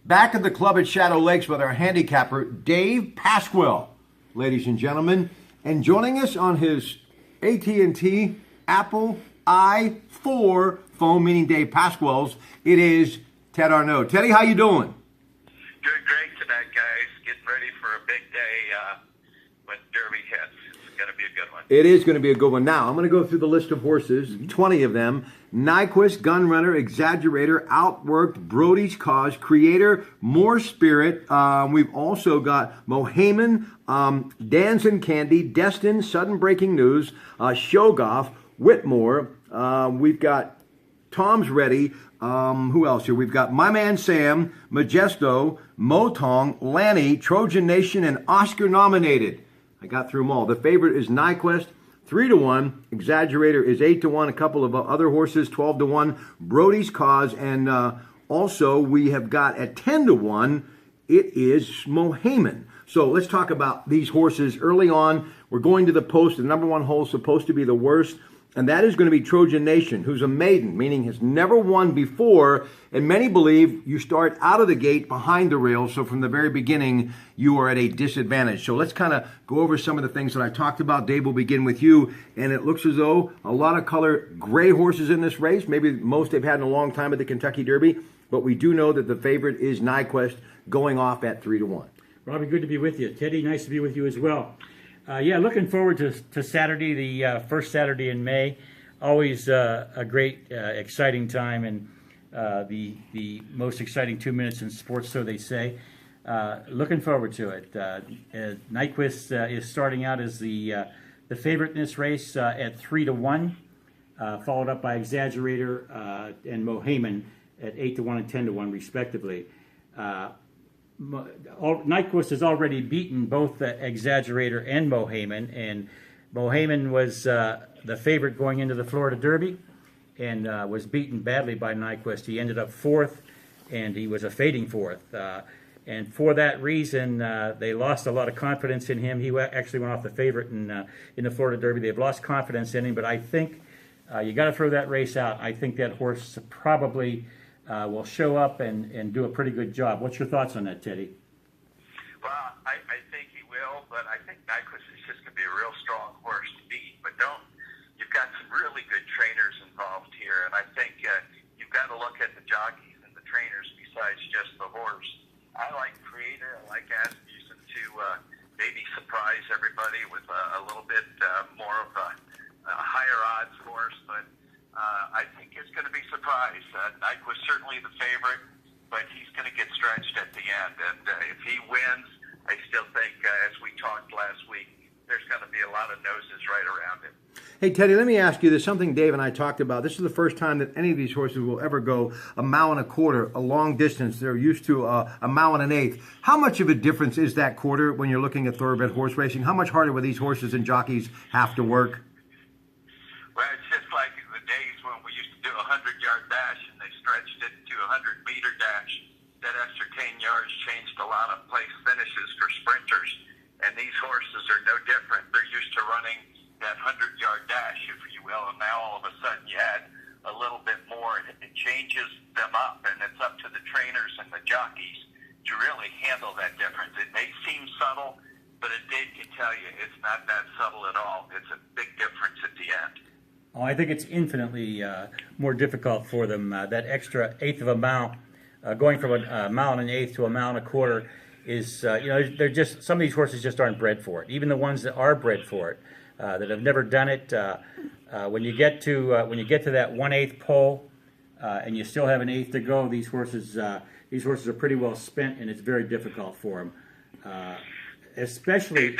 Back at the club at Shadow Lakes with our handicapper, Dave Pasquill, ladies and gentlemen. And joining us on his AT&T Apple i4 phone, meaning Dave Pasquill's, it is Ted Arnaud. Teddy, how you doing? Doing great tonight, guys. Getting ready for a big day when Derby hits. It's going to be a good one. It is going to be a good one. Now, I'm going to go through the list of horses, 20 of them. Nyquist, Gunrunner, Exaggerator, Outworked, Brody's Cause, Creator, More Spirit. We've also got Mohaman, Danzin Candy, Destin, Sudden Breaking News, Shogoff, Whitmore. We've got Tom's Ready. Who else here? We've got My Man Sam, Majesto, Motong, Lanny, Trojan Nation, and Oscar nominated. I got through them all. The favorite is Nyquist, 3-1. Exaggerator is 8-1. A couple of other horses, 12-1. Brody's Cause, and also we have got at 10-1. It is Mohaman. So let's talk about these horses early on. We're going to the post. The number one hole is supposed to be the worst. And that is going to be Trojan Nation, who's a maiden, meaning has never won before. And many believe you start out of the gate behind the rails. So from the very beginning, you are at a disadvantage. So let's kind of go over some of the things that I talked about. Dave, will begin with you. And it looks as though a lot of color gray horses in this race, maybe most they've had in a long time at the Kentucky Derby. But we do know that the favorite is Nyquist going off at 3-1. Robbie, good to be with you. Teddy, nice to be with you as well. Yeah, looking forward to Saturday, the first Saturday in May. Always a great, exciting time, and the most exciting 2 minutes in sports, so they say. Looking forward to it. Nyquist is starting out as the favorite in this race at 3-1, followed up by Exaggerator and Mohaman at 8-1 and 10-1, respectively. Nyquist has already beaten both the Exaggerator and Mohaman, and Mohaman was the favorite going into the Florida Derby and was beaten badly by Nyquist. He ended up fourth, and he was a fading fourth. And for that reason, they lost a lot of confidence in him. He actually went off the favorite in the Florida Derby. They've lost confidence in him, but I think you got to throw that race out. I think that horse probably will show up and do a pretty good job. What's your thoughts on that, Teddy? Well, I think he will, but I think Nyquist is just going to be a real strong horse to beat. But you've got some really good trainers involved here, and I think you've got to look at the jockeys and the trainers besides just the horse. I like Creator. I like Asmussen to maybe surprise everybody with a little bit more of a higher odds horse, but I think it's going to be surprised. Nyquist certainly the favorite, but he's going to get stretched at the end. And if he wins, I still think, as we talked last week, there's going to be a lot of noses right around him. Hey, Teddy, let me ask you, there's something Dave and I talked about. This is the first time that any of these horses will ever go a mile and a quarter, a long distance. They're used to a mile and an eighth. How much of a difference is that quarter when you're looking at thoroughbred horse racing? How much harder will these horses and jockeys have to work? Well, it's just like the days when we used to do a 100-yard dash and they stretched it to a 100-meter dash. That extra 10 yards changed a lot of place finishes for sprinters. And these horses are no different. They're used to running that 100-yard dash, if you will, and now all of a sudden you add a little bit more, and it changes them up, and it's up to the trainers and the jockeys to really handle that difference. It may seem subtle, but a Dave can tell you it's not that subtle at all. It's a big difference at the end. Oh, I think it's infinitely more difficult for them. That extra eighth of a mile, going from a mile and an eighth to a mile and a quarter, is they're just, some of these horses just aren't bred for it. Even the ones that are bred for it, that have never done it, when you get to that 1/8 pole, and you still have an eighth to go, these horses are pretty well spent, and it's very difficult for them. Especially. Hey,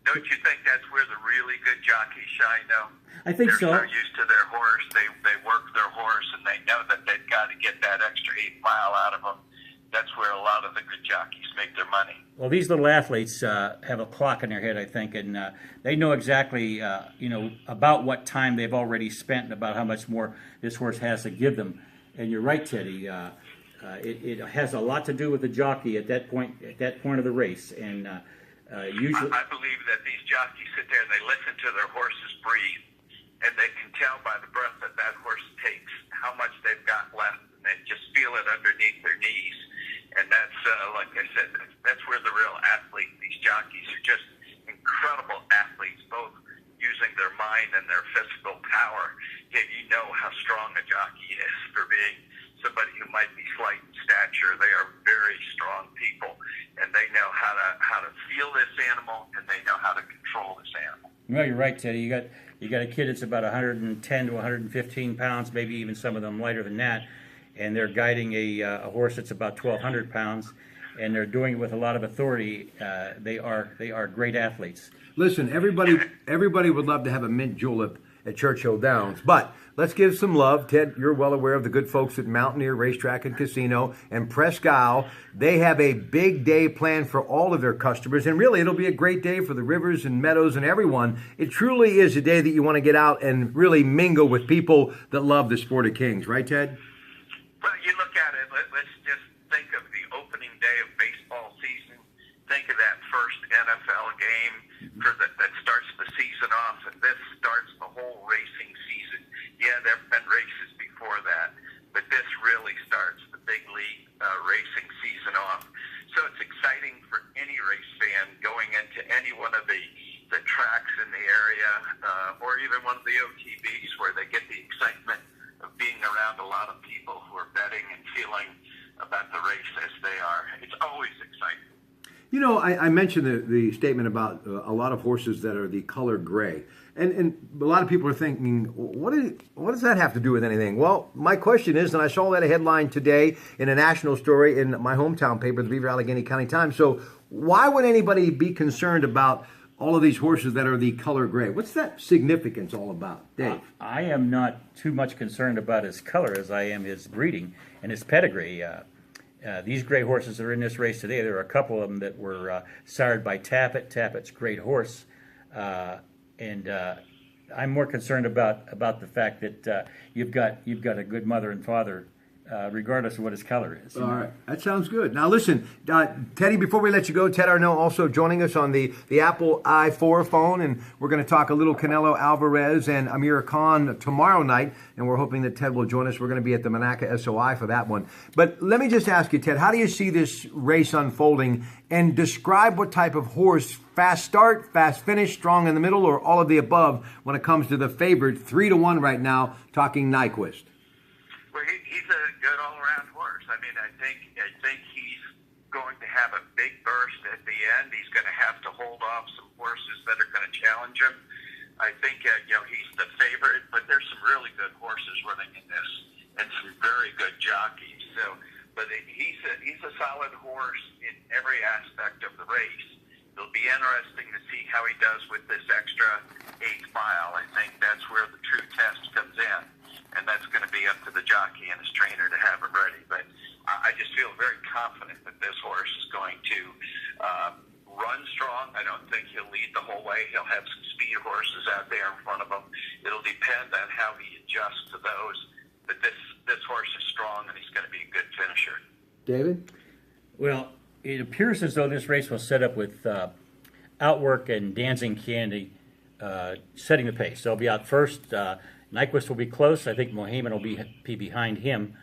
don't you think that's where the really good jockeys shine, though? I think so. They're used to their horse. They work their horse, and they know that they've got to get that extra 8 mile out of them. That's where a lot of the good jockeys make their money. Well, these little athletes have a clock in their head, I think, and they know exactly, about what time they've already spent and about how much more this horse has to give them. And you're right, Teddy. It has a lot to do with the jockey at that point of the race, and usually. I believe that these jockeys sit there and they listen to their horses breathe, and they can tell by the breath that that horse takes how much they've got left, and they just feel it underneath their knees. And that like I said, that's where the real athlete, these jockeys are just incredible athletes, both using their mind and their physical power. Yet you know how strong a jockey is for being somebody who might be slight in stature. They are very strong people, and they know how to feel this animal, and they know how to control this animal. Well, you're right, Teddy. You got a kid that's about 110 to 115 pounds, maybe even some of them lighter than that, and they're guiding a horse that's about 1,200 pounds, and they're doing it with a lot of authority. They are great athletes. Listen, everybody would love to have a mint julep at Churchill Downs, but let's give some love. Ted, you're well aware of the good folks at Mountaineer Racetrack and Casino and Presque Isle. They have a big day planned for all of their customers, and really it'll be a great day for the Rivers and Meadows and everyone. It truly is a day that you want to get out and really mingle with people that love the sport of kings, right, Ted? Well, you look at it, let's just think of the opening day of baseball season. Think of that first NFL game that starts the season off, and this starts the whole racing season. Yeah, there have been races before that, but this really starts the big league racing season off. So it's exciting for any race fan going into any one of the tracks in the area, or even one of the OTBs where they get the excitement of being around a lot of people who are betting and feeling about the race as they are. It's always exciting. You know, I mentioned the statement about a lot of horses that are the color gray. And a lot of people are thinking, what does that have to do with anything? Well, my question is, and I saw that headline today in a national story in my hometown paper, the Beaver Allegheny County Times. So why would anybody be concerned about all of these horses that are the color gray? What's that significance all about, Dave? I am not too much concerned about his color as I am his breeding and his pedigree. These gray horses that are in this race today, there are a couple of them that were sired by Tappet. Tappet's a great horse. And I'm more concerned about the fact that you've got a good mother and father, regardless of what his color is. All right, that sounds good. Now listen, Teddy, before we let you go, Ted Arnell also joining us on the Apple i4 phone, and we're going to talk a little Canelo Alvarez and Amir Khan tomorrow night, and we're hoping that Ted will join us. We're going to be at the Monaca SOI for that one. But let me just ask you, Ted, how do you see this race unfolding, and describe what type of horse, fast start, fast finish, strong in the middle, or all of the above when it comes to the favorite 3-1 right now, talking Nyquist? Well, he's a good all-around horse. I mean, I think he's going to have a big burst at the end. He's going to have to hold off some horses that are going to challenge him. I think he's the favorite, but there's some really good horses running in this, and some very good jockeys. So, but he's a solid horse in every aspect of the race. It'll be interesting to see how he does with this extra 8th mile. I think that's where the true test comes in. And that's going to be up to the jockey and his trainer to have it ready. But I just feel very confident that this horse is going to run strong. I don't think he'll lead the whole way. He'll have some speed horses out there in front of him. It'll depend on how he adjusts to those. But this horse is strong, and he's going to be a good finisher. David? Well, it appears as though this race was set up with Outwork and Dancing Candy setting the pace. They'll be out first. Nyquist will be close. I think Mohamed will be behind him,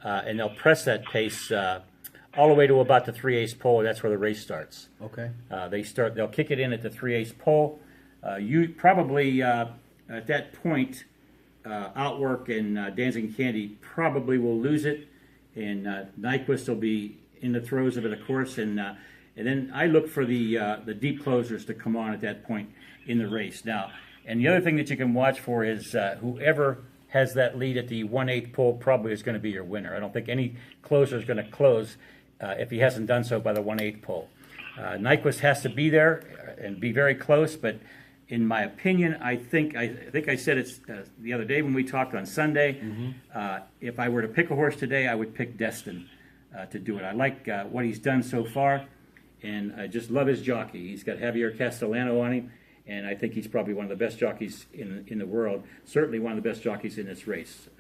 and they'll press that pace all the way to about the 3/8 pole. That's where the race starts. Okay. They'll kick it in at the 3/8 pole. You probably at that point, Outwork and Dancing Candy probably will lose it, and Nyquist will be in the throes of it, of course, and then I look for the deep closers to come on at that point in the race. Now. And the other thing that you can watch for is whoever has that lead at the 1/8 pole probably is going to be your winner. I don't think any closer is going to close if he hasn't done so by the 1/8 pole. Nyquist has to be there and be very close, but in my opinion, I think I said it the other day when we talked on Sunday. Mm-hmm. If I were to pick a horse today, I would pick Destin to do it. I like what he's done so far, and I just love his jockey. He's got Javier Castellano on him. And I think he's probably one of the best jockeys in the world, certainly one of the best jockeys in this race.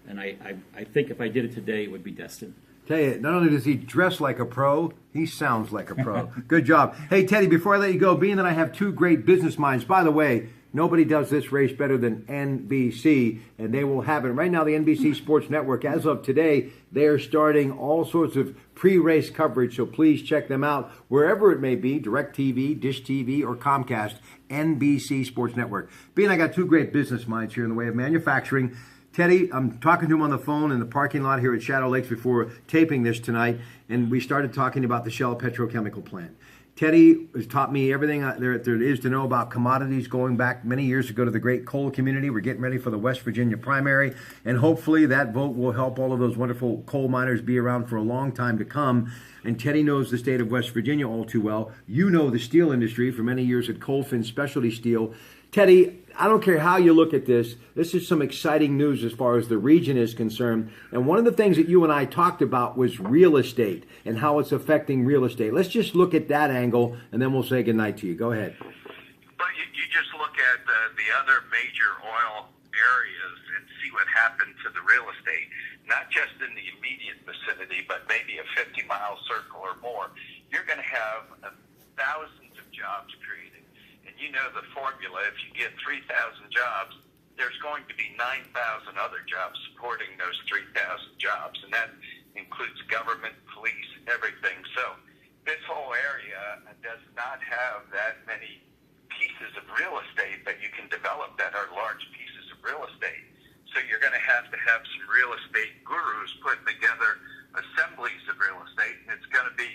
And I think if I did it today, it would be Destin. Tell you, not only does he dress like a pro, he sounds like a pro. Good job. Hey, Teddy, before I let you go, being that I have two great business minds, by the way, Nobody does this race better than NBC, and they will have it. Right now, the NBC Sports Network, as of today, they are starting all sorts of pre-race coverage, so please check them out wherever it may be, DirecTV, Dish TV, or Comcast, NBC Sports Network. Being I got two great business minds here in the way of manufacturing. Teddy, I'm talking to him on the phone in the parking lot here at Shadow Lakes before taping this tonight, and we started talking about the Shell petrochemical plant. Teddy has taught me everything there is to know about commodities going back many years ago to the great coal community. We're getting ready for the West Virginia primary, and hopefully that vote will help all of those wonderful coal miners be around for a long time to come. And Teddy knows the state of West Virginia all too well. You know the steel industry for many years at Colfin Specialty Steel. Teddy, I don't care how you look at this. This is some exciting news as far as the region is concerned. And one of the things that you and I talked about was real estate and how it's affecting real estate. Let's just look at that angle, and then we'll say goodnight to you. Go ahead. But you just look at the other major oil areas and see what happened to the real estate, not just in the immediate vicinity, but maybe a 50-mile circle or more. You're going to have thousands of jobs created. And you know the formula, if you get 3,000 jobs, there's going to be 9,000 other jobs supporting those 3,000 jobs. And that includes government, police, everything. So this whole area does not have that many pieces of real estate that you can develop that are large pieces of real estate. So you're going to have some real estate gurus putting together assemblies of real estate, and it's going to be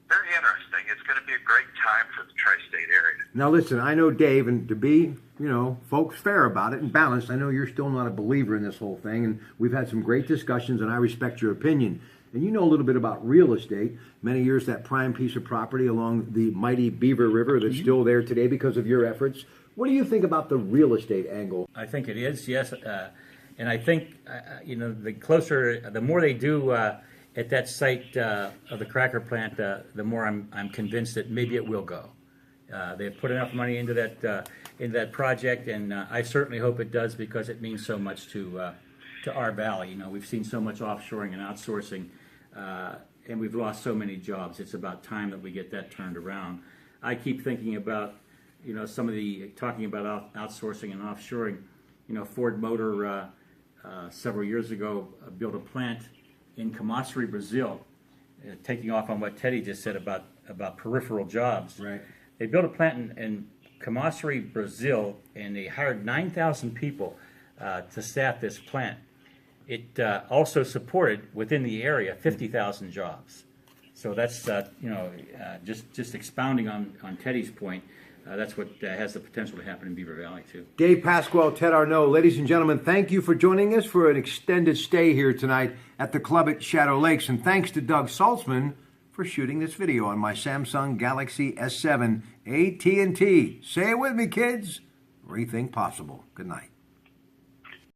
very interesting. It's going to be a great time for the tri-state area. Now listen, I know Dave, and to be, folks fair about it and balanced, I know you're still not a believer in this whole thing, and we've had some great discussions, and I respect your opinion. And you know a little bit about real estate. Many years, that prime piece of property along the mighty Beaver River that's still there today because of your efforts. What do you think about the real estate angle? I think it is, yes. And I think, the more they do at that site of the cracker plant, the more I'm convinced that maybe it will go. They've put enough money into that project, and I certainly hope it does, because it means so much to our valley. We've seen so much offshoring and outsourcing, and we've lost so many jobs. It's about time that we get that turned around. I keep thinking about, talking about outsourcing and offshoring. Ford Motor several years ago built a plant in Camaçari, Brazil, taking off on what Teddy just said about peripheral jobs. Right. They built a plant in Camaçari, Brazil, and they hired 9,000 people to staff this plant. It also supported, within the area, 50,000 jobs. So that's, just expounding on Teddy's point. That's what has the potential to happen in Beaver Valley, too. Dave Pasquale, Ted Arnaud, ladies and gentlemen, thank you for joining us for an extended stay here tonight at the club at Shadow Lakes. And thanks to Doug Saltzman for shooting this video on my Samsung Galaxy S7 AT&T. Say it with me, kids. Rethink possible. Good night.